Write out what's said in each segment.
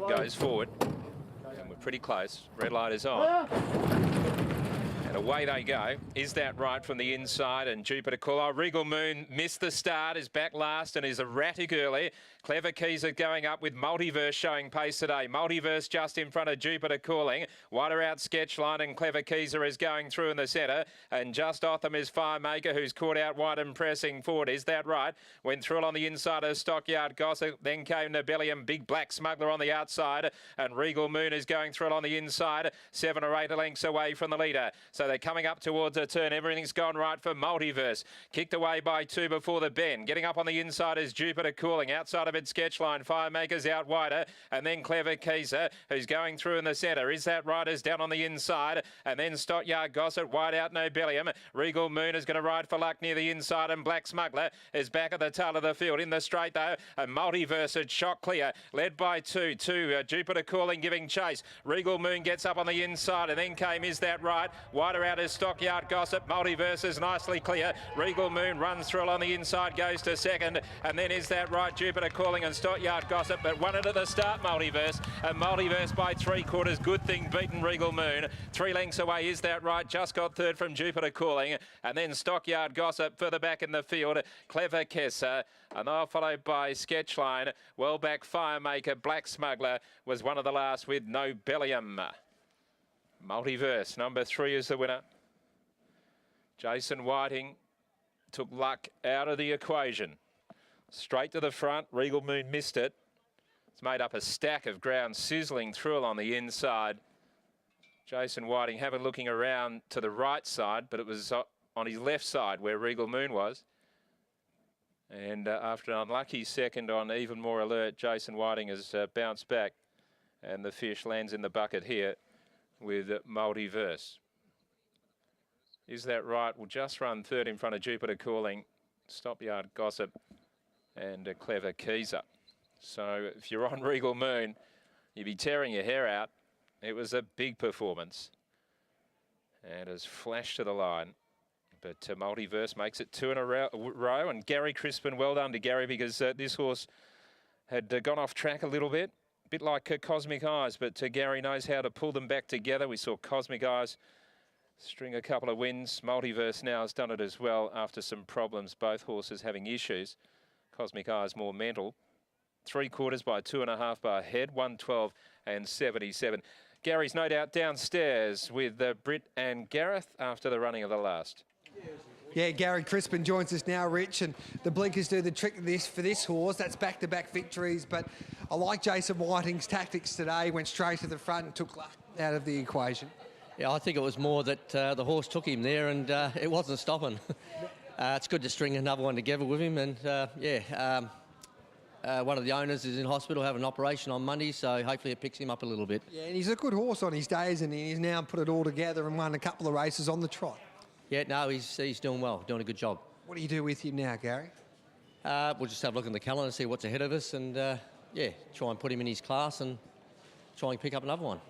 goes forward. And we're pretty close. Red light is on. And away they go. Is that right from the inside? And Jupiter Call. Regal Moon missed the start, is back last and is erratic early. Clever Keys are going up with Multiverse showing pace today. Multiverse just in front of Jupiter Calling. Wider out Sketchline and Clever Keezer is going through in the centre. And just off them is Firemaker, who's caught out wide and pressing forward. Is that right? Went through on the inside of Stockyard Gossip. Then came Nebellium, Big Black Smuggler on the outside. And Regal Moon is going through it on the inside. 7 or 8 lengths away from the leader. So they're coming up towards a turn. Everything's gone right for Multiverse. Kicked away by 2 before the bend. Getting up on the inside is Jupiter Cooling. Outside of it, Sketchline. Firemaker's out wider. And then Clever Keezer, who's going through in the centre. Is that right? Is down on the inside. And then Stockyard Gossip. Wide out Nobelium. Regal Moon is going to ride for luck near the inside. And Black Smuggler is back at the tail of the field. In the straight though, and Multiverse had shot clear. Led by 2. Jupiter Cooling giving chase. Regal Moon gets up on the inside. And then came Is That Right? Wider out is Stockyard Gossip. Multiverse is nicely clear. Regal Moon runs through on the inside, goes to second. And then Is That Right? Jupiter Calling and Stockyard Gossip, but won it at the start, Multiverse. And Multiverse by 3/4. Good thing beaten Regal Moon. 3 lengths away, Is That Right? Just got third from Jupiter Calling. And then Stockyard Gossip further back in the field. Clever Kesser. And they're followed by Sketchline. Well back Firemaker. Black Smuggler was one of the last with Nobelium. Multiverse, number 3 is the winner. Jason Whiting took luck out of the equation. Straight to the front, Regal Moon missed it. It's made up a stack of ground, sizzling through on the inside. Jason Whiting having looking around to the right side, but it was on his left side where Regal Moon was. And after an unlucky second on Even More Alert, Jason Whiting has bounced back. And the fish lands in the bucket here with Multiverse. Is That Right? Will just run third in front of Jupiter Calling, Stockyard Gossip and Clever Keezer. So if you're on Regal Moon, you'd be tearing your hair out. It was a big performance and has flashed to the line. But Multiverse makes it 2 in a row. And Gary Crispin, well done to Gary, because this horse had gone off track a little bit. A bit like Cosmic Eyes, but Gary knows how to pull them back together. We saw Cosmic Eyes string a couple of wins. Multiverse now has done it as well after some problems, both horses having issues. Cosmic Eyes more mental. 3/4 by 2.5 bar head, 112 and 77. Gary's no doubt downstairs with Britt and Gareth after the running of the last. Yeah, Gary Crispin joins us now, Rich, and the blinkers do the trick for this horse. That's back-to-back victories, but I like Jason Whiting's tactics today. Went straight to the front and took luck out of the equation. Yeah, I think it was more that the horse took him there and it wasn't stopping. It's good to string another one together with him, and one of the owners is in hospital having an operation on Monday, so hopefully it picks him up a little bit. Yeah, and he's a good horse on his days, and he's now put it all together and won a couple of races on the trot. Yeah, no, he's doing well, doing a good job. What do you do with him now, Gary? We'll just have a look in the calendar and see what's ahead of us, and yeah, try and put him in his class and try and pick up another one.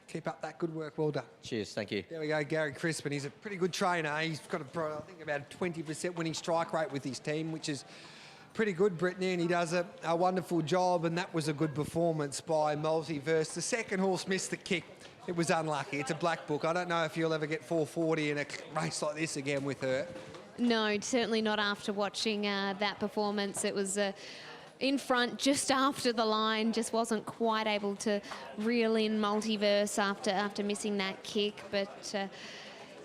Keep up that good work. Well done. Cheers, thank you. There we go, Gary Crispin. He's a pretty good trainer. He's got, I think, about a 20% winning strike rate with his team, which is pretty good, Brittany, and he does a wonderful job, and that was a good performance by Multiverse. The second horse missed the kick. It was unlucky. It's a black book. I don't know if you'll ever get 440 in a race like this again with her. No, certainly not after watching that performance. It was in front just after the line, just wasn't quite able to reel in Multiverse after missing that kick, but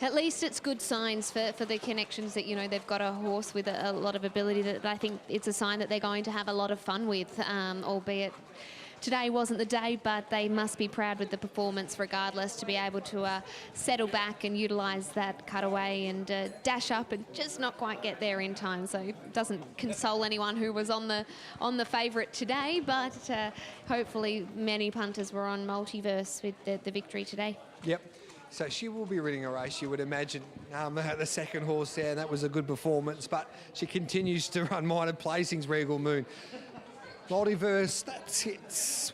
at least it's good signs for the connections that, you know, they've got a horse with a lot of ability that I think it's a sign that they're going to have a lot of fun with, albeit today wasn't the day, but they must be proud with the performance regardless, to be able to settle back and utilise that cutaway and dash up and just not quite get there in time. So it doesn't console anyone who was on the favourite today, but hopefully many punters were on Multiverse with the victory today. Yep. So she will be winning a race, you would imagine, the second horse there, and that was a good performance, but she continues to run minor placings, Regal Moon. Multiverse, that's his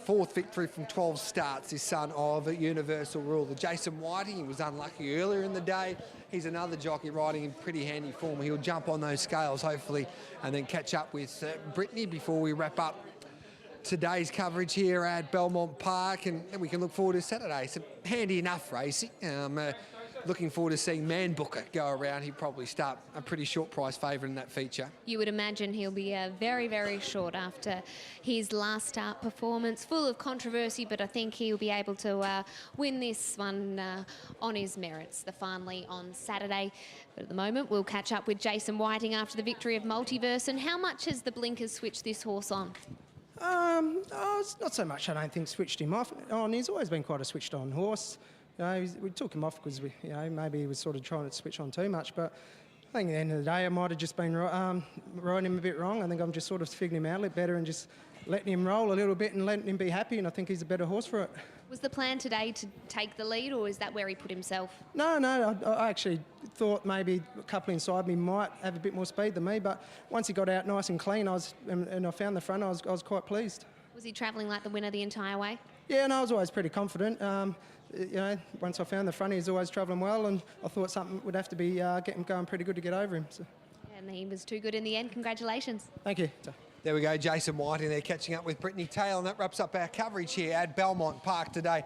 4th victory from 12 starts, his son of Universal Rule. The Jason Whiting, he was unlucky earlier in the day. He's another jockey riding in pretty handy form. He'll jump on those scales, hopefully, and then catch up with Brittany before we wrap up today's coverage here at Belmont Park, and we can look forward to Saturday. It's a handy enough race. Looking forward to seeing Man Booker go around. He'll probably start a pretty short price favourite in that feature. You would imagine he'll be very, very short after his last start performance, full of controversy, but I think he'll be able to win this one on his merits, the finally on Saturday. But at the moment, we'll catch up with Jason Whiting after the victory of Multiverse. And how much has the blinkers switched this horse on? It's not so much, I don't think, switched him off. He's always been quite a switched-on horse. We took him off because maybe he was sort of trying to switch on too much. But I think at the end of the day, I might have just been riding him a bit wrong. I think I'm just sort of figuring him out a little better and just letting him roll a little bit and letting him be happy. And I think he's a better horse for it. Was the plan today to take the lead, or is that where he put himself? No, I actually thought maybe a couple inside me might have a bit more speed than me. But once he got out nice and clean, and I found the front, I was quite pleased. Was he travelling like the winner the entire way? Yeah, I was always pretty confident. Once I found the front, he was always travelling well, and I thought something would have to be get him going pretty good to get over him. So. And he was too good in the end. Congratulations. Thank you. There we go, Jason Whiting there catching up with Brittany Taylor, and that wraps up our coverage here at Belmont Park today.